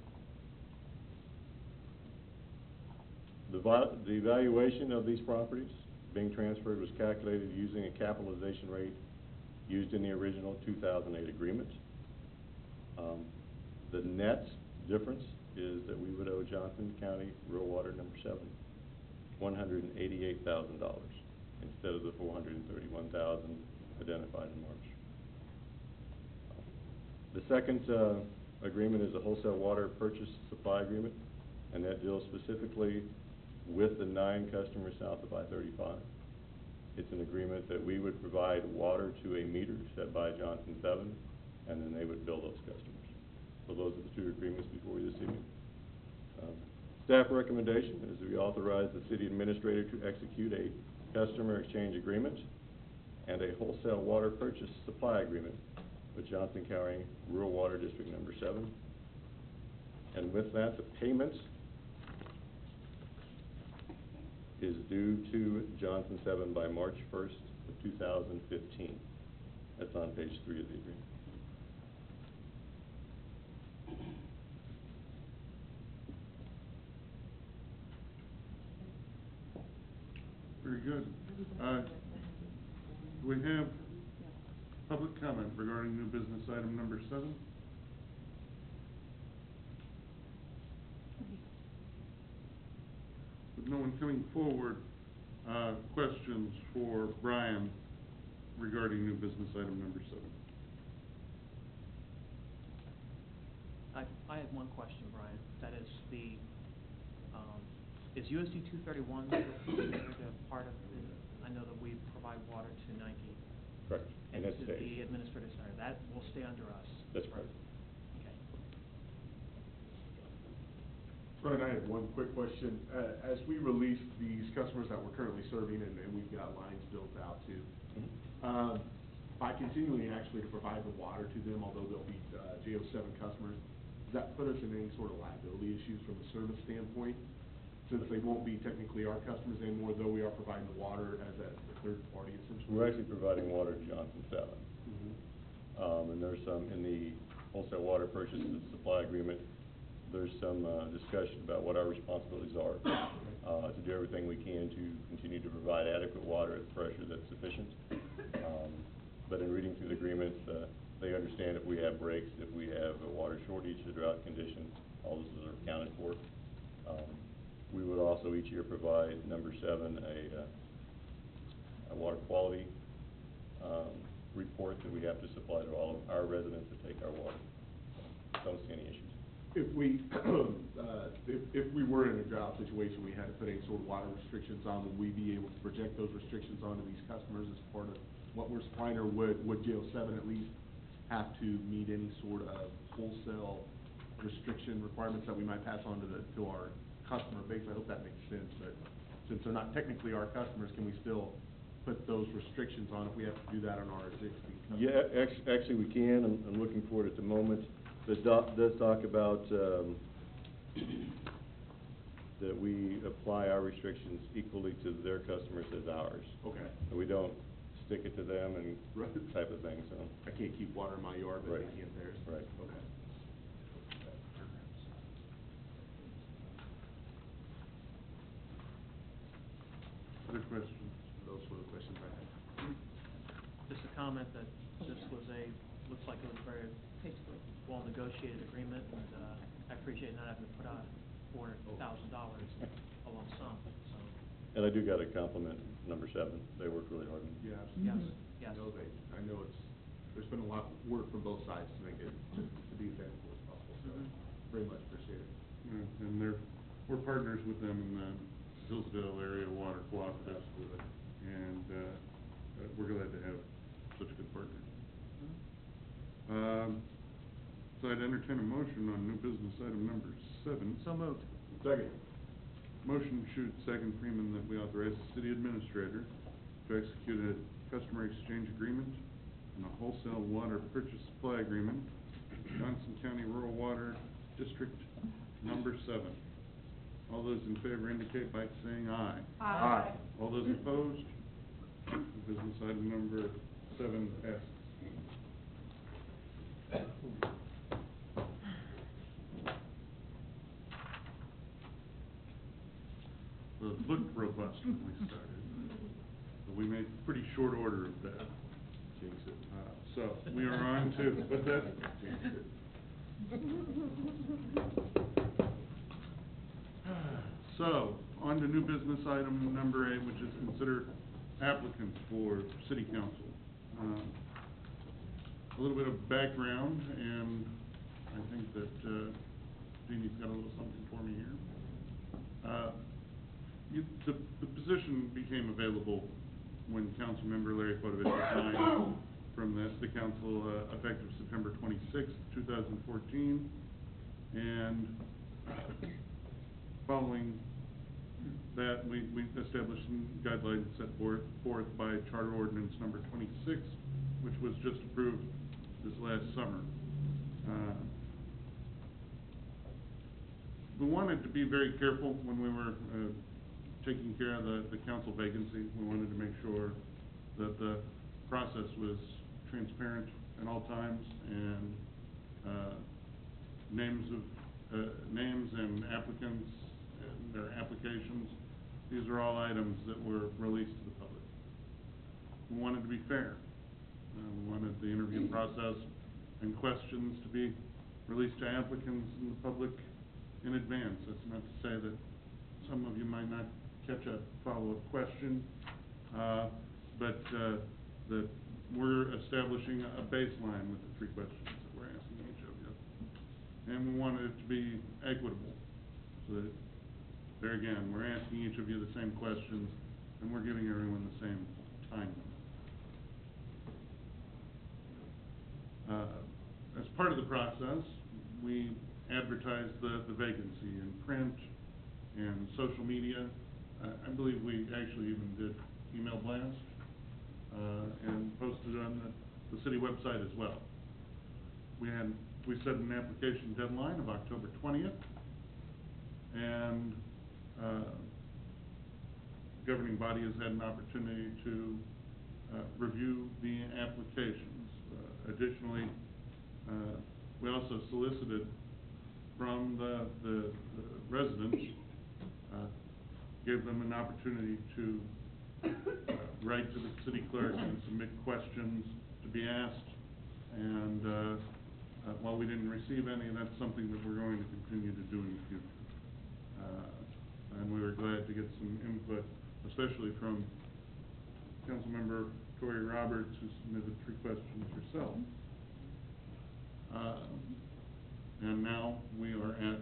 The evaluation of these properties being transferred was calculated using a capitalization rate used in the original 2008 agreement. The net difference is that we would owe Johnson County Rural Water number 7 $188,000 instead of the $431,000 identified in March. The second agreement is a wholesale water purchase supply agreement, and that deals specifically with the 9 customers south of I-35. It's an agreement that we would provide water to a meter set by Johnson 7, and then they would bill those customers. So those are the 2 agreements before you this evening. Staff recommendation is that we authorize the city administrator to execute a customer exchange agreement and a wholesale water purchase supply agreement with Johnson County Rural Water District number 7. And with that, the payment is due to Johnson 7 by March 1st of 2015. That's on page 3 of the agreement. Very good. Do we have public comment regarding new business item number 7? With no one coming forward, questions for Brian regarding new business item number 7? I had one question, Brian. That is is USD 231 considered a part of the, I know that we provide water to Nike. Correct. And that to stays. the administrative center, that will stay under us. That's correct. Okay. Brian, I had one quick question. As we release these customers that we're currently serving, and we've got lines built out to, by continuing actually to provide the water to them, although they'll be JO7 customers, does that put us in any sort of liability issues from a service standpoint? Since they won't be technically our customers anymore, though we are providing the water as a third party essentially? We're actually providing water to Johnson 7. And there's some, in the wholesale water purchase and supply agreement, there's some discussion about what our responsibilities are to do everything we can to continue to provide adequate water at pressure that's sufficient. But in reading through the agreements, they understand if we have breaks, if we have a water shortage, a drought condition, all those are accounted for. We would also each year provide number 7 a water quality report that we have to supply to all of our residents that take our water. Don't see any issues. If we, if we were in a drought situation, we had to put any sort of water restrictions on, would we be able to project those restrictions onto these customers as part of what we're supplying, or would JO7 at least have to meet any sort of wholesale restriction requirements that we might pass on to our customer base? I hope that makes sense, but since they're not technically our customers, can we still put those restrictions on if we have to do that on our existing customers? Yeah, actually we can. I'm looking for it at the moment. This does talk about that we apply our restrictions equally to their customers as ours. Okay. And we don't stick it to them and type of thing, so. I can't keep water in my yard, but Right. they can theirs? Right. Okay. Other questions? Those were the questions I had. Just a comment that this was looks like it was a very well negotiated agreement, and I appreciate not having to put out $400,000 a lump sum, so. And I do got to compliment number 7. They worked really hard. Yeah, Yes, I yes. know there's been a lot of work from both sides to make it, to be as amicable as possible, so very much appreciate it. Yeah, and we're partners with them in the Hillsdale Area Water Cooperative. Absolutely. And we're glad to have such good partners. So I'd entertain a motion on new business item number 7. So moved. Second. Motion shoot second Freeman that we authorize the city administrator to execute a customer exchange agreement and a wholesale water purchase supply agreement with Johnson County Rural Water District number 7. All those in favor indicate by saying aye. Aye. All those opposed? Business item number 7S. Well, it looked robust when we started, but we made pretty short order of that. Jinx it. So, we are on to, what's that? So, on to new business item number 8, which is consider applicants for city council. A little bit of background, and I think that, Jeannie's got a little something for me here. The position became available when Councilmember Larry Podovich resigned from the council, effective September 26th, 2014. And, following that, we established some guidelines set forth by Charter Ordinance number 26, which was just approved this last summer. We wanted to be very careful when we were taking care of the council vacancy. We wanted to make sure that the process was transparent at all times, and names and applicants and their applications, these are all items that were released to the public. We wanted to be fair. We wanted the interview process and questions to be released to applicants and the public in advance. That's not to say that some of you might not catch a follow-up question, but that we're establishing a baseline with the 3 questions that we're asking each of you. And we wanted it to be equitable, so that, there again, we're asking each of you the same questions, and we're giving everyone the same time limit. As part of the process, we advertised the vacancy in print and social media. I believe we actually even did email blast, and posted on the city website as well. We set an application deadline of October 20th, and the governing body has had an opportunity to review the applications. Additionally, we also solicited from the residents, gave them an opportunity to write to the city clerk and submit questions to be asked, and while we didn't receive any, that's something that we're going to continue to do in the future. And we were glad to get some input, especially from Councilmember Tori Roberts, who submitted 3 questions herself. And now we are at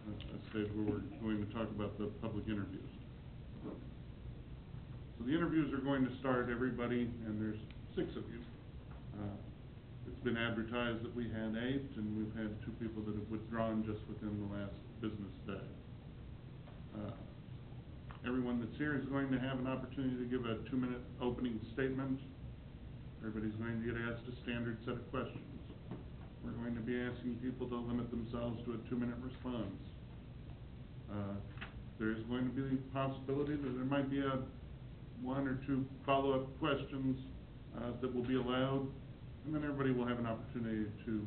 a stage where we're going to talk about the public interviews. So the interviews are going to start, everybody, and there's 6 of you. It's been advertised that we had 8, and we've had 2 people that have withdrawn just within the last business day. Everyone that's here is going to have an opportunity to give a 2-minute opening statement. Everybody's going to get asked a standard set of questions. We're going to be asking people to limit themselves to a 2-minute response. There is going to be the possibility that there might be 1 or 2 follow-up questions that will be allowed, and then everybody will have an opportunity to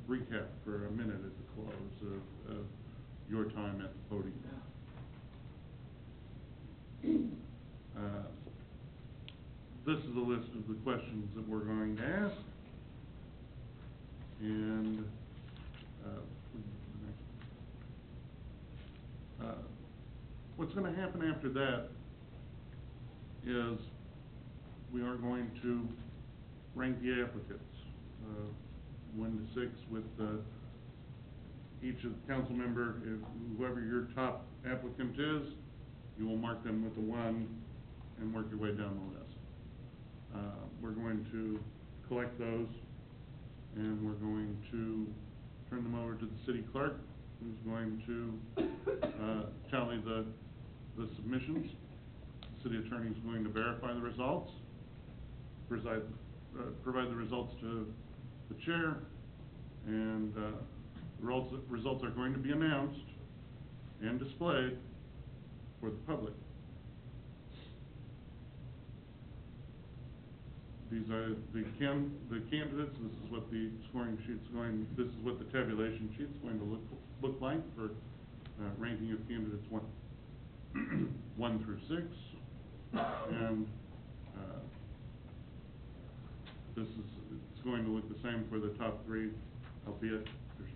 recap for a minute at the close of your time at the podium. This is a list of the questions that we're going to ask, and what's going to happen after that is we are going to rank the applicants, 1 to 6, with each of the council member. Whoever your top applicant is, you will mark them with a 1 and work your way down the list. We're going to collect those, and we're going to turn them over to the city clerk, who's going to tally the submissions. The city attorney is going to verify the results, provide the results to the chair, and the results are going to be announced and displayed for the public. these are the candidates, this is what the scoring sheet's going, this is what the tabulation sheet's going to look like for, ranking of candidates one through 6. And, it's going to look the same for the top 3, albeit there's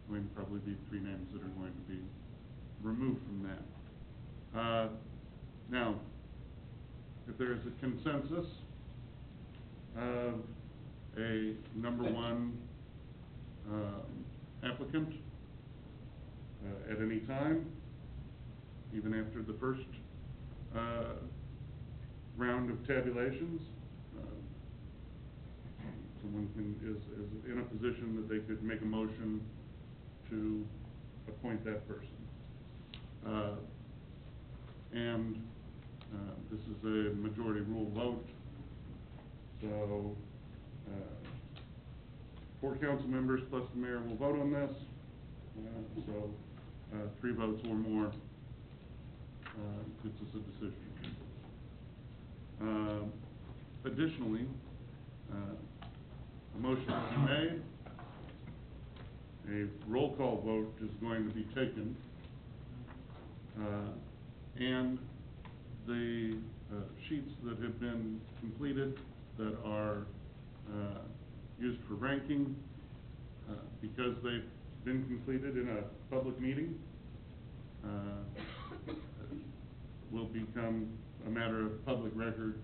going to probably be 3 names that are going to be removed from that. Now, if there is a consensus of a number 1 applicant at any time, even after the first round of tabulations, someone is in a position that they could make a motion to appoint that person. And this is a majority rule vote, so 4 council members plus the mayor will vote on this. So 3 votes or more gives us a decision. Additionally, a motion will be made. A roll call vote is going to be taken. And the sheets that have been completed that are used for ranking, because they've been completed in a public meeting, will become a matter of public record.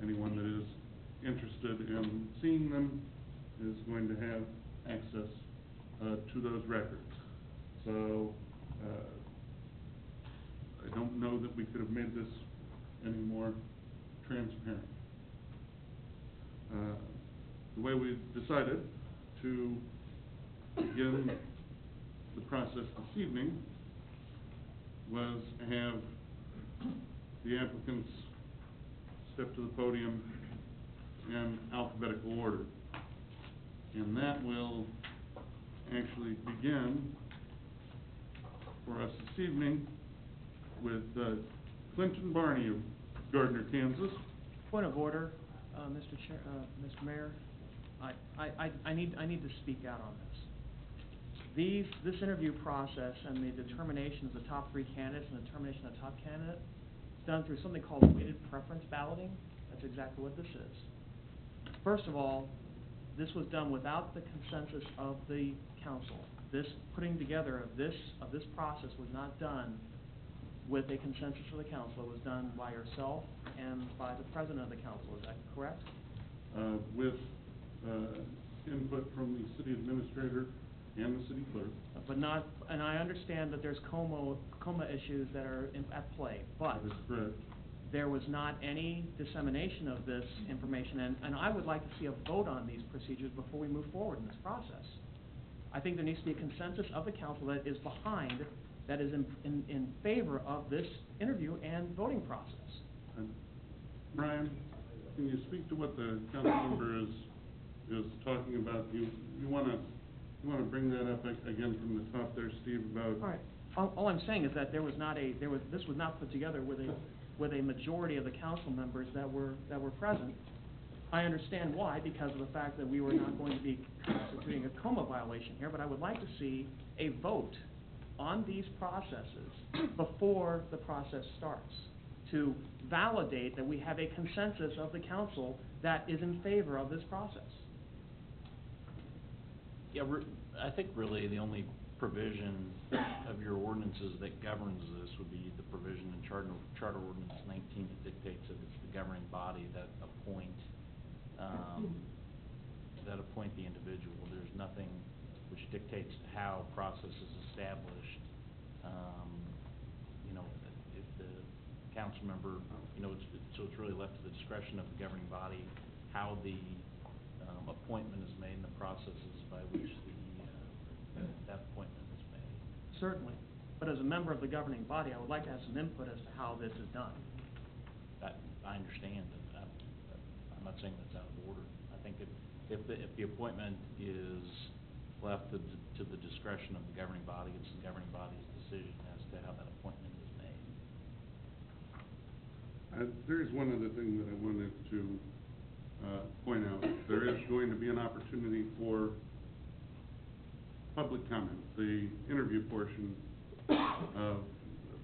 Anyone that is interested in seeing them is going to have access to those records. So I don't know that we could have made this any more transparent. The way we decided to begin the process this evening was to have the applicants step to the podium in alphabetical order. And that will actually begin for us this evening with Clinton Barney of Gardner, Kansas. Point of order, Mr. Mayor. I need to speak out on this. This interview process and the determination of the top 3 candidates and the determination of the top candidate is done through something called weighted preference balloting. That's exactly what this is. First of all, this was done without the consensus of the council. This putting together of this process was not done with a consensus of the council. It was done by yourself and by the president of the council. Is that correct? With input from the city administrator and the city clerk. But not, and I understand that there's coma issues that are at play, but that is correct. There was not any dissemination of this information, and I would like to see a vote on these procedures before we move forward in this process. I think there needs to be a consensus of the council that is behind, that is in favor of this interview and voting process. Brian, can you speak to what the council member is talking about? You want to bring that up again from the top there, Steve, about... All right. All I'm saying is that this was not put together with a majority of the council members that were present. I understand why, because of the fact that we were not going to be constituting a coma violation here, but I would like to see a vote on these processes before the process starts, to validate that we have a consensus of the council that is in favor of this process. Yeah, I think really the only provision of your ordinances that governs this would be the provision in Charter Ordinance 19 that dictates that it's the governing body that appoint the individual. There's nothing which dictates how process is established. If the council member, so it's really left to the discretion of the governing body how the appointment is made and the processes by which that appointment is made. Certainly. But as a member of the governing body, I would like to have some input as to how this is done. I understand, and I'm not saying that's out of order. I think if the appointment is left to the discretion of the governing body, it's the governing body's decision as to how that appointment is made. There is one other thing that I wanted to point out, there is going to be an opportunity for public comment. The interview portion of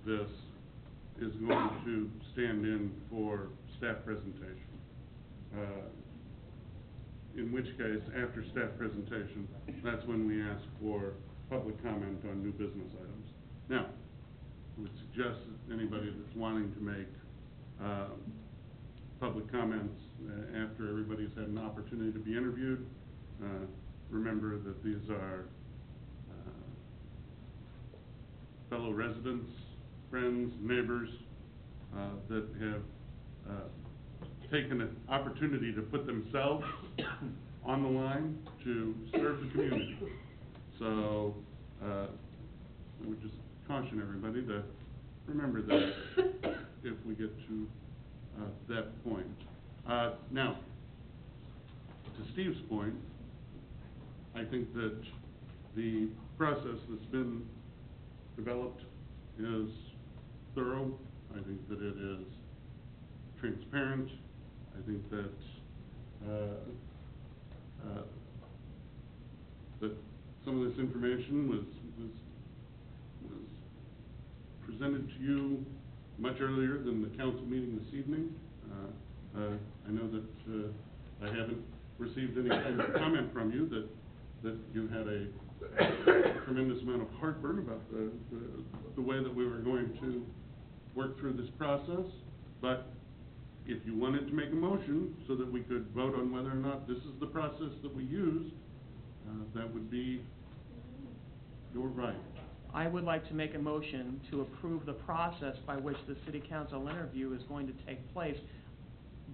this is going to stand in for staff presentation. In which case, after staff presentation, that's when we ask for public comment on new business items. Now, I would suggest that anybody that's wanting to make public comments after everybody's had an opportunity to be interviewed, remember that these are fellow residents, friends, neighbors that have taken an opportunity to put themselves on the line to serve the community. So I would just caution everybody to remember that if we get to that point. Now, to Steve's point, I think that the process that's been developed is thorough. I think that it is transparent. I think that that some of this information was presented to you much earlier than the council meeting this evening. I know that I haven't received any kind of comment from you that you had a tremendous amount of heartburn about the way that we were going to work through this process. But if you wanted to make a motion so that we could vote on whether or not this is the process that we use, that would be your right. I would like to make a motion to approve the process by which the city council interview is going to take place,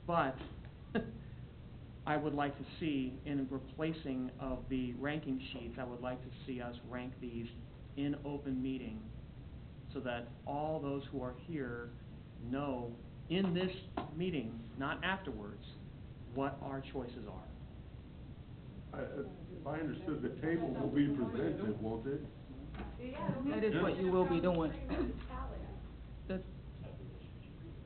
but I would like to see, in replacing of the ranking sheets, I would like to see us rank these in open meeting so that all those who are here know in this meeting, not afterwards, what our choices are. If I understood, the table will be presented, won't it? That is what you will be doing.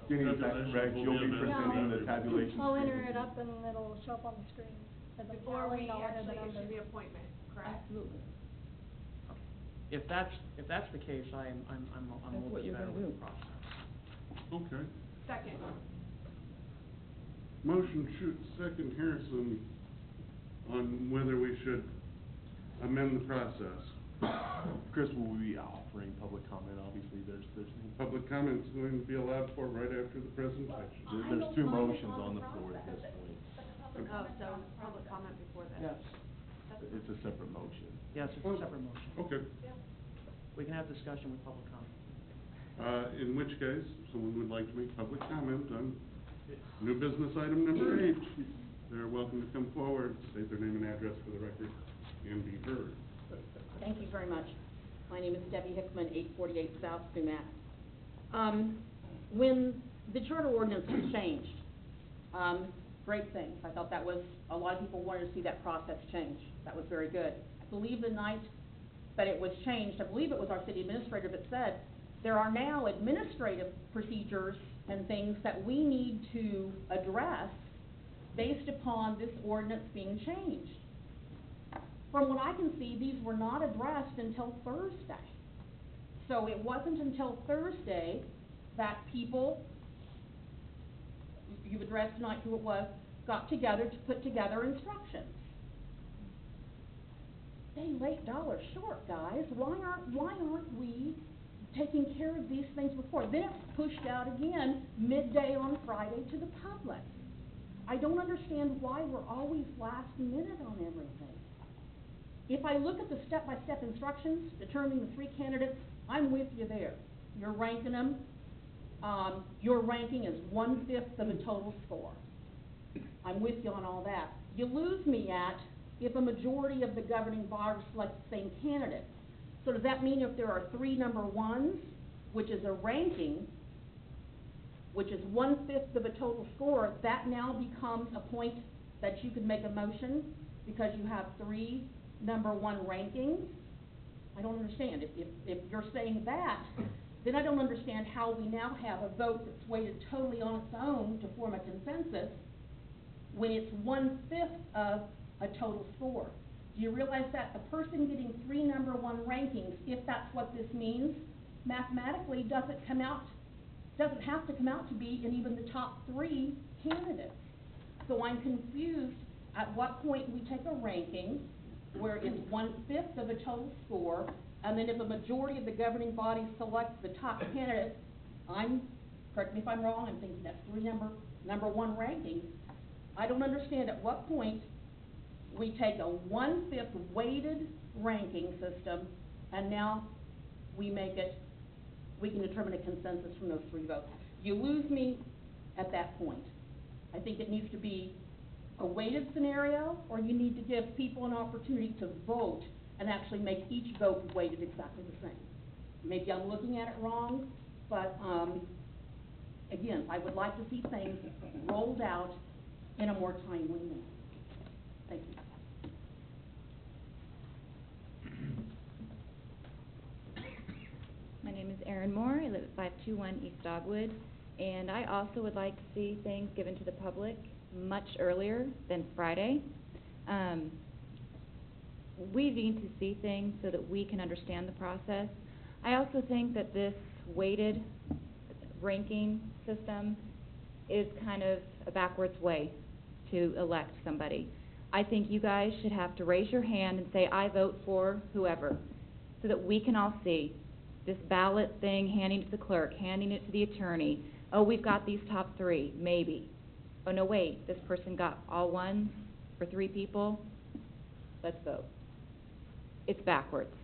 Jenny, is that correct? You'll be presenting the tabulation. I'll enter it up and it'll show up on the screen. As a Before we tally, I'll add the actually issue numbers. the appointment, correct? Absolutely. If that's the case, I'm a little what bit you're better gonna with the do. process. Okay. Second. Motion second Harrison on whether we should amend the process. Chris, will we be offering public comment? Obviously, there's Public comment is going to be allowed for right after the presentation. there's two motions on the floor at this point. Oh, so public comment before this. Yes. It's a separate motion. Yes, it's a separate motion. Okay. We can have discussion with public comment. In which case, someone would like to make public comment on new business item number 8. They're welcome to come forward, state their name and address for the record, and be heard. Thank you very much. My name is Debbie Hickman, 848 South Sumac. When the charter ordinance was changed, great things. I thought that was, a lot of people wanted to see that process change. That was very good. I believe the night that it was changed, I believe it was our city administrator that said, there are now administrative procedures and things that we need to address based upon this ordinance being changed. From what I can see, these were not addressed until Thursday. So it wasn't until Thursday that people, you've addressed tonight who it was, got together to put together instructions. They late dollars short, guys. Why aren't we taking care of these things before? Then it's pushed out again midday on Friday to the public. I don't understand why we're always last minute on everything. If I look at the step-by-step instructions determining the 3 candidates, I'm with you there. You're ranking them. Your ranking is 1/5 of the total score. I'm with you on all that. You lose me at if a majority of the governing body selects the same candidate. So does that mean if there are 3 number 1s, which is a ranking, which is 1/5 of a total score, that now becomes a point that you could make a motion because you have 3 number 1 rankings? I don't understand. If you're saying that, then I don't understand how we now have a vote that's weighted totally on its own to form a consensus when it's 1/5 of a total score. Do you realize that a person getting 3 number 1 rankings, if that's what this means, mathematically doesn't have to come out to be in even the top 3 candidates? So I'm confused at what point we take a ranking where it's 1/5 of a total score, and then if a majority of the governing body selects the top candidate, correct me if I'm wrong, I'm thinking that's 3 number 1 rankings. I don't understand at what point we take a 1/5 weighted ranking system, and now we can determine a consensus from those 3 votes. You lose me at that point. I think it needs to be a weighted scenario, or you need to give people an opportunity to vote and actually make each vote weighted exactly the same. Maybe I'm looking at it wrong, but, again, I would like to see things rolled out in a more timely manner. Thank you. My name is Erin Moore. I live at 521 East Dogwood, and I also would like to see things given to the public much earlier than Friday. We need to see things so that we can understand the process. I also think that this weighted ranking system is kind of a backwards way to elect somebody. I think you guys should have to raise your hand and say, I vote for whoever, so that we can all see this ballot thing, handing it to the clerk, handing it to the attorney. Oh, we've got these top 3, maybe. Oh, no, wait, this person got all 1s for 3 people. Let's vote. It's backwards.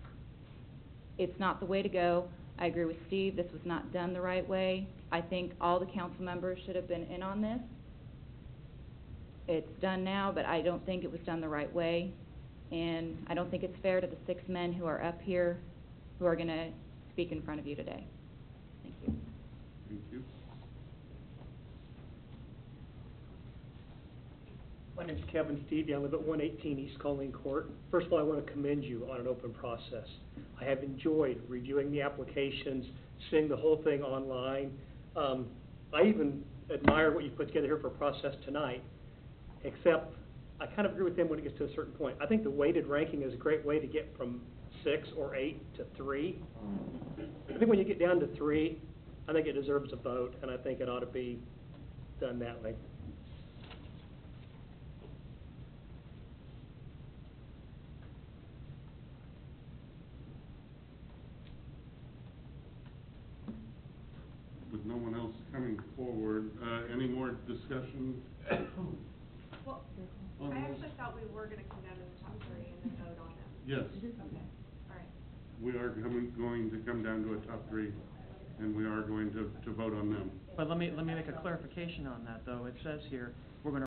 It's not the way to go. I agree with Steve, this was not done the right way. I think all the council members should have been in on this. It's done now, but I don't think it was done the right way. And I don't think it's fair to the 6 men who are up here who are going to speak in front of you today. Thank you. Thank you. My name's Kevin Stevie. I live at 118 East Colleen Court. First of all, I want to commend you on an open process. I have enjoyed reviewing the applications, seeing the whole thing online. I even admire what you put together here for a process tonight, except I kind of agree with him when it gets to a certain point. I think the weighted ranking is a great way to get from 6 or 8 to 3. I think when you get down to 3, I think it deserves a vote, and I think it ought to be done that way. With no one else coming forward, any more discussion? Well, I actually thought we were gonna come down to the top 3 and then vote on them. Yes. Okay, all right. We are going to come down to a top 3, and we are going to vote on them. But let me make a clarification on that, though. It says here, we're going to